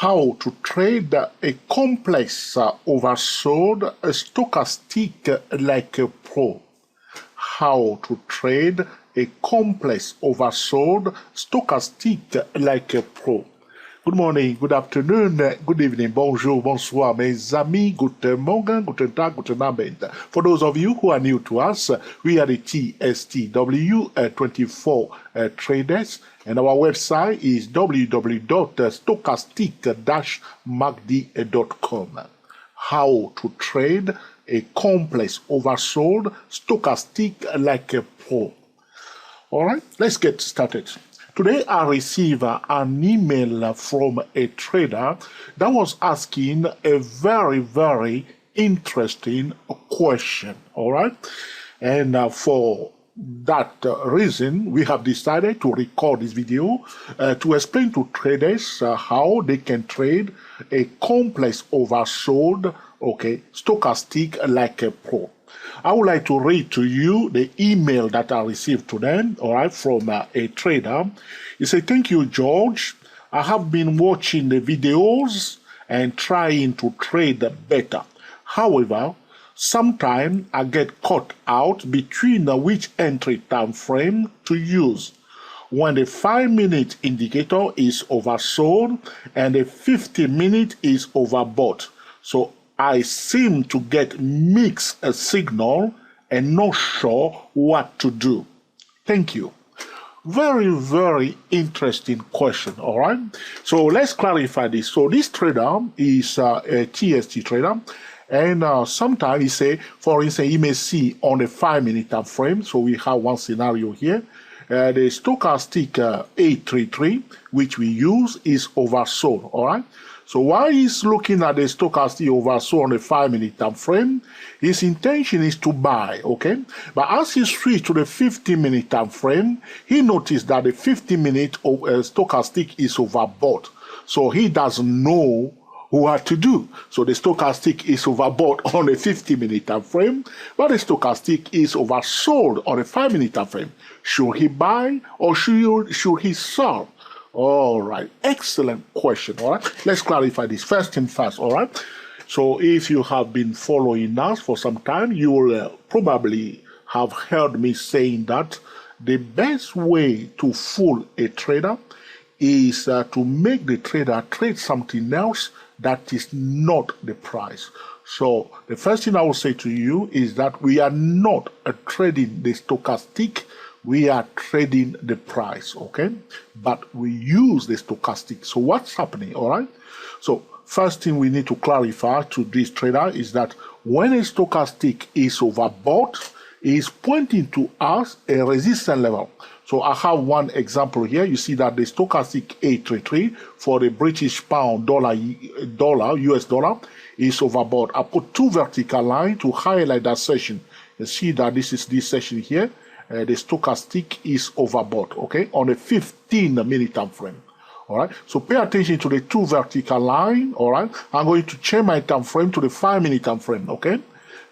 how to trade a complex oversold stochastic like a pro. How to trade a complex oversold stochastic like a pro. Good morning, good afternoon, good evening, bonjour, bonsoir, mes amis, guten Morgen, guten Tag, guten Abend. For those of you who are new to us, we are the TSTW24 traders, and our website is www.stochastic-MACD.com. How to trade a complex oversold stochastic like a pro. All right, let's get started. Today, I received an email from a trader that was asking a very interesting question, all right? And for that reason, we have decided to record this video to explain to traders how they can trade a complex oversold, stochastic like a pro. I would like to read to you the email that I received today, all right, from a trader. He said, "Thank you, George. I have been watching the videos and trying to trade better. However, sometimes I get caught out between which entry time frame to use. When the 5-minute indicator is oversold and the 50-minute is overbought. So I seem to get mixed signal and not sure what to do. Thank you." Very interesting question, all right? So let's clarify this. So this trader is a TST trader, and sometimes he say, for instance, you may see on a 5-minute time frame. So we have one scenario here. The stochastic 833, which we use, is oversold, all right? So while he's looking at the stochastic oversold on a 5-minute time frame, his intention is to buy, okay? But as he switched to the 50-minute time frame, he noticed that the 50-minute stochastic is overbought. So he doesn't know what to do. So the stochastic is overbought on a 50-minute time frame, but the stochastic is oversold on a 5-minute time frame. Should he buy or should he sell? All right, excellent question. All right, let's clarify this first thing first. All right, so if you have been following us for some time, you will probably have heard me saying that the best way to fool a trader is to make the trader trade something else that is not the price. So the first thing I will say to you is that we are not trading the stochastic, we are trading the price, okay? But we use the stochastic. So what's happening, all right? So first thing we need to clarify to this trader is that when a stochastic is overbought, it is pointing to us a resistance level. So I have one example here. You see that the stochastic 833 for the British pound US dollar is overbought. I put two vertical lines to highlight that section. You see that this is this section here. The stochastic is overbought, okay, on a 15-minute time frame. All right, so pay attention to the two vertical line. All right, I'm going to change my time frame to the 5-minute time frame, okay?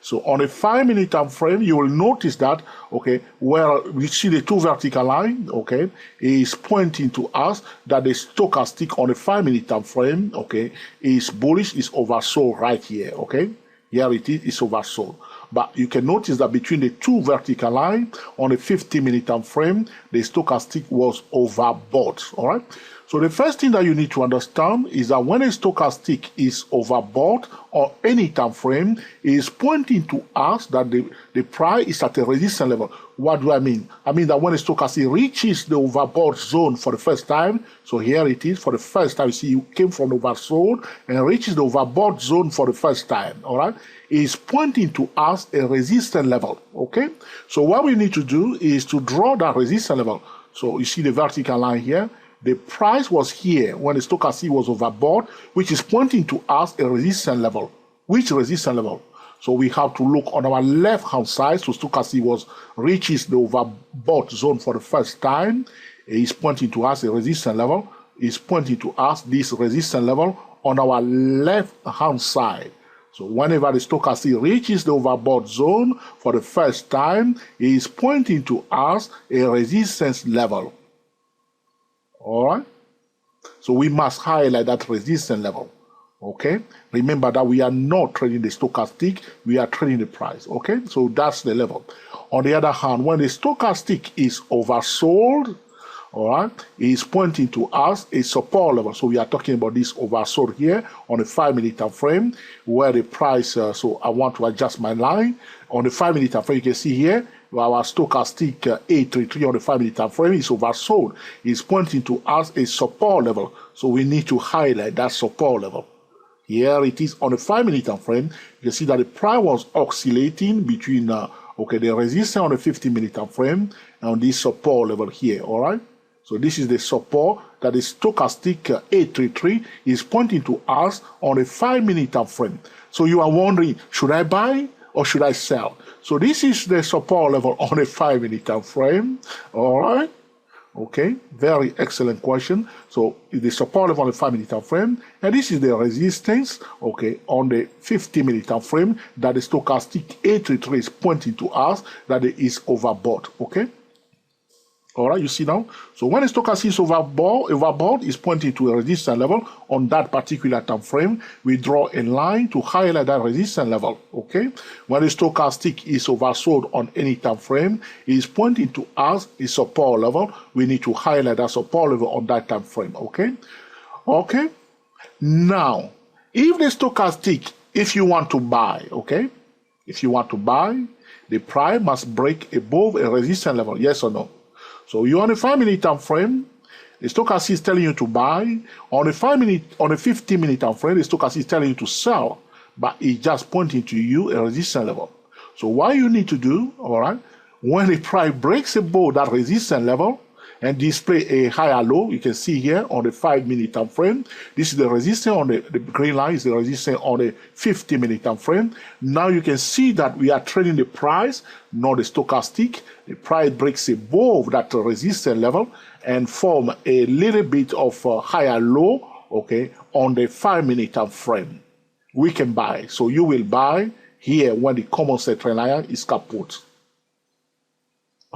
So on a 5-minute time frame, you will notice that, okay, where we see the two vertical line, okay, is pointing to us that the stochastic on a 5-minute time frame, okay, is bullish, is oversold right here, okay? Here it is, it's oversold. But you can notice that between the two vertical lines on a 50-minute time frame, the stochastic was overbought, all right? So the first thing that you need to understand is that when a stochastic is overbought on any time frame, it is pointing to us that the price is at a resistance level. What do I mean? I mean that when a stochastic reaches the overbought zone for the first time, so here it is for the first time, you see you came from oversold and reaches the overbought zone for the first time, all right? It is pointing to us a resistance level, okay? So what we need to do is to draw that resistance level. So you see the vertical line here. The price was here when the stochastic was overbought, which is pointing to us a resistance level. Which resistance level? So we have to look on our left-hand side. So stochastic reaches the overbought zone for the first time. It is pointing to us a resistance level. It's pointing to us this resistance level on our left-hand side. So whenever the stochastic reaches the overbought zone for the first time, it is pointing to us a resistance level. All right? So we must highlight that resistance level. Okay, remember that we are not trading the stochastic, we are trading the price. Okay, so that's the level. On the other hand, when the stochastic is oversold, all right, it is pointing to us a support level. So we are talking about this oversold here on a 5-minute time frame where the price, so I want to adjust my line. On the 5-minute time frame, you can see here, our stochastic 833 on the 5-minute time frame is oversold. It's pointing to us a support level. So we need to highlight that support level. Here it is on the 5-minute time frame. You can see that the price was oscillating between the resistance on the 50-minute time frame and this support level here. All right. So this is the support that the stochastic 833 is pointing to us on a 5-minute time frame. So you are wondering, should I buy or should I sell? So this is the support level on a 5-minute time frame. All right. Okay, very excellent question. So the support level on the 5-minute time frame, and this is the resistance, okay, on the 50-minute time frame that the stochastic 833 is pointing to us that it is overbought. Okay. All right, you see now? So when the stochastic is overbought is pointing to a resistance level on that particular time frame. We draw a line to highlight that resistance level, okay? When the stochastic is oversold on any time frame, it is pointing to us a support level. We need to highlight that support level on that time frame, okay? Okay? Now, if the stochastic, if you want to buy, okay? If you want to buy, the price must break above a resistance level, yes or no? So you're on a 5-minute time frame, the stochastic is telling you to buy. On a 50-minute time frame, the stochastic is telling you to sell, but it's just pointing to you a resistance level. So what you need to do, all right, when the price breaks above that resistance level and display a higher low, you can see here on the 5-minute time frame, this is the resistance on the green line, is the resistance on the 50-minute time frame. Now you can see that we are trading the price, not the stochastic. The price breaks above that resistance level and form a little bit of a higher low, okay, on the 5-minute time frame. We can buy. So you will buy here when the common set trend line is kaput.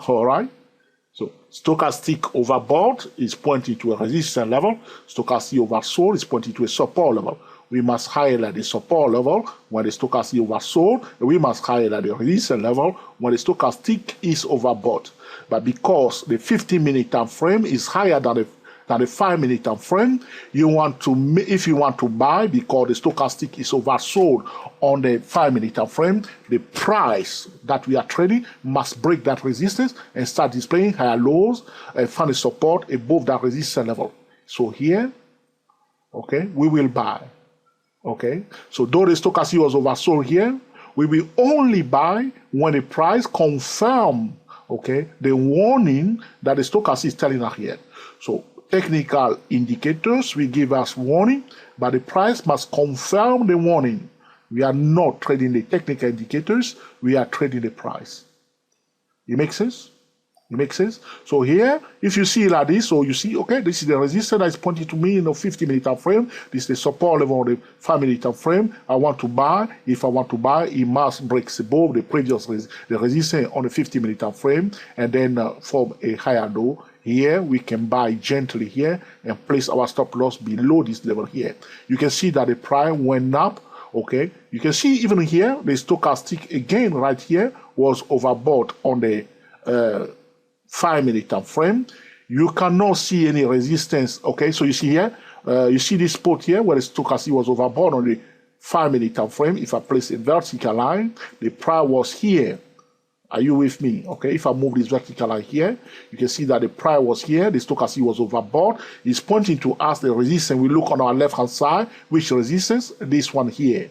All right. So stochastic overbought is pointing to a resistance level. Stochastic oversold is pointing to a support level. We must highlight the support level when the stochastic oversold. We must highlight the resistance level when the stochastic is overbought. But because the 50-minute time frame is higher than the 5-minute time frame, if you want to buy because the stochastic is oversold on the 5-minute time frame, the price that we are trading must break that resistance and start displaying higher lows and find a support above that resistance level. So here, okay, we will buy. Okay, so though the stochastic was oversold here, we will only buy when the price confirm, okay, the warning that the stochastic is telling us here. So technical indicators will give us warning, but the price must confirm the warning. We are not trading the technical indicators, we are trading the price. It makes sense? It makes sense? So here, if you see like this, so you see, okay, this is the resistance that is pointing to me in a 50-minute time frame. This is the support level of the 5-minute time frame. I want to buy. If I want to buy, it must break above the previous the resistance on the 50-minute time frame and then form a higher low. Here, we can buy gently here and place our stop loss below this level here. You can see that the price went up, okay? You can see even here, the stochastic again right here was overbought on the 5-minute time frame. You cannot see any resistance, okay? So you see here, you see this spot here where the stochastic was overbought on the 5-minute time frame. If I place a vertical line, the price was here. Are you with me? Okay, if I move this vertical line here, you can see that the price was here, the stochastic was overbought. It's pointing to us the resistance. We look on our left-hand side, which resistance? This one here.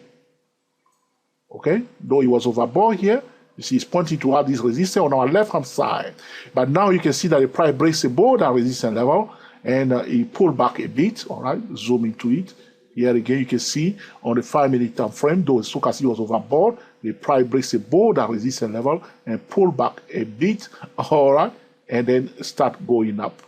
Okay, though it was overbought here, you see it's pointing to us this resistance on our left-hand side. But now you can see that the price breaks above that resistance level and it pulled back a bit, all right, zoom into it. Here again, you can see on the 5-minute time frame, though the stochastic was overbought, the price breaks above that resistance level and pull back a bit, all right, and then start going up,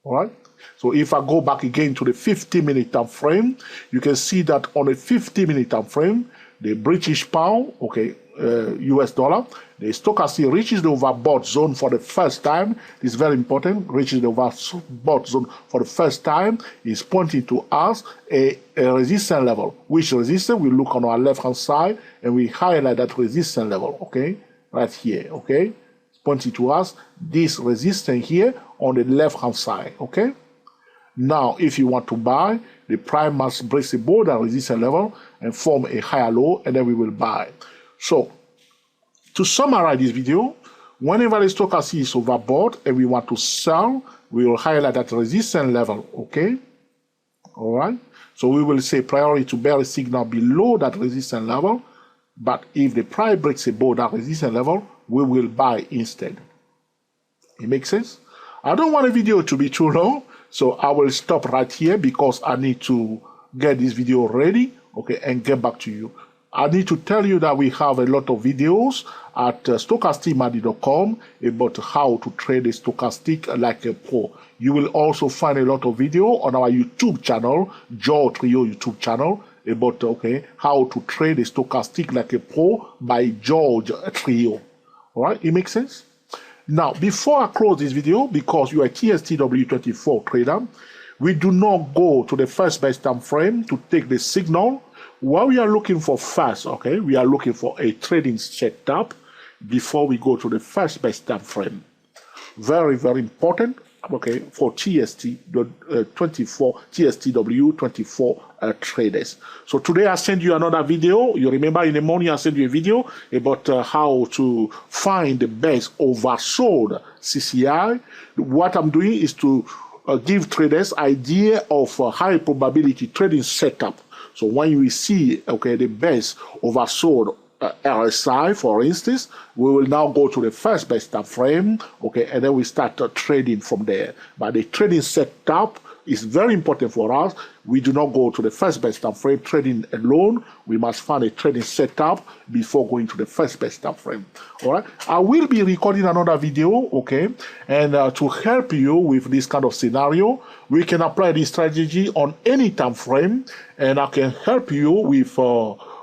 all right. So if I go back again to the 50-minute time frame, you can see that on the 50-minute time frame, the British pound, okay, US dollar. The stochastic reaches the overbought zone for the first time. It's very important. Reaches the overbought zone for the first time is pointing to us a resistance level. Which resistance? We look on our left hand side and we highlight that resistance level. Okay, right here. Okay, it's pointing to us this resistance here on the left hand side. Okay. Now, if you want to buy, the price must break above that resistance level and form a higher low, and then we will buy. So, to summarize this video, whenever the stochastic is overbought and we want to sell, we will highlight that resistance level, okay? All right? So we will say priority to bearish signal below that resistance level, but if the price breaks above that resistance level, we will buy instead. It makes sense? I don't want the video to be too long, so I will stop right here because I need to get this video ready, okay, and get back to you. I need to tell you that we have a lot of videos at Stochastic-MACD.com about how to trade a stochastic like a pro. You will also find a lot of video on our YouTube channel, Georgetrio YouTube channel, about how to trade a stochastic like a pro by Georgetrio. All right, it makes sense? Now, before I close this video, because you are a TSTW24 trader, we do not go to the first best time frame to take the signal. What we are looking for first, okay, we are looking for a trading setup before we go to the first best time frame. Very, very important, okay, for TSTW24 traders. So today I sent you another video. You remember in the morning I sent you a video about how to find the best oversold CCI. What I'm doing is to give traders idea of high probability trading setup. So when you see, okay, the best oversold RSI, for instance, we will now go to the first best time frame, okay, and then we start trading from there. But the trading setup is very important for us. We do not go to the first best time frame trading alone. We must find a trading setup before going to the first best time frame. All right. I will be recording another video, okay, and to help you with this kind of scenario, we can apply this strategy on any time frame, and I can help you with.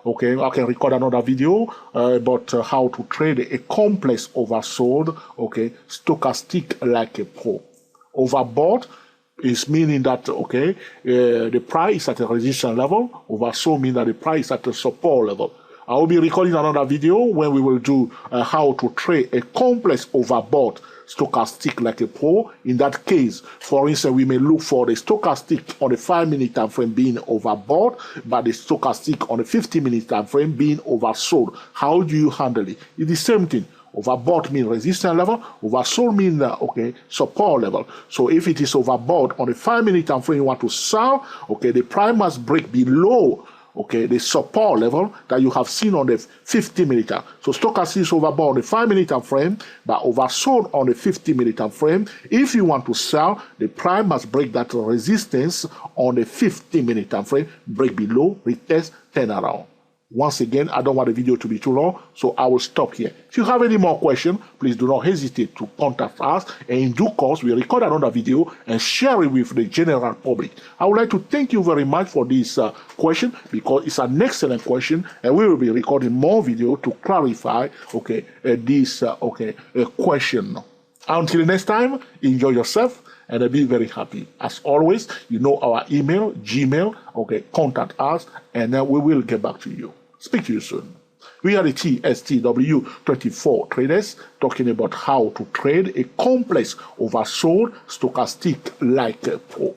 Okay, I can record another video about how to trade a complex oversold, okay, stochastic like a pro. Overbought is meaning that, okay, the price is at a resistance level. Oversold means that the price is at a support level. I will be recording another video when we will do how to trade a complex overbought stochastic like a pro. In that case, for instance, we may look for the stochastic on the 5-minute time frame being overbought, but the stochastic on the 50-minute time frame being oversold. How do you handle it? It's the same thing. Overbought means resistance level, oversold means okay, support level. So if it is overbought on the 5-minute time frame you want to sell, okay, the price must break below, okay, the support level that you have seen on the 50-minute. So stochastic is overbought on the 5-minute time frame, but oversold on the 50-minute time frame. If you want to sell, the price must break that resistance on the 50-minute time frame, break below, retest, turn around. Once again, I don't want the video to be too long, so I will stop here. If you have any more questions, please do not hesitate to contact us, and in due course, we'll record another video and share it with the general public. I would like to thank you very much for this question, because it's an excellent question, and we will be recording more video to clarify, okay, this question. Until next time, enjoy yourself and be very happy. As always, you know our email, Gmail, okay, contact us, and then we will get back to you. Speak to you soon. We are the TSTW24 traders talking about how to trade a complex oversold stochastic like a pro.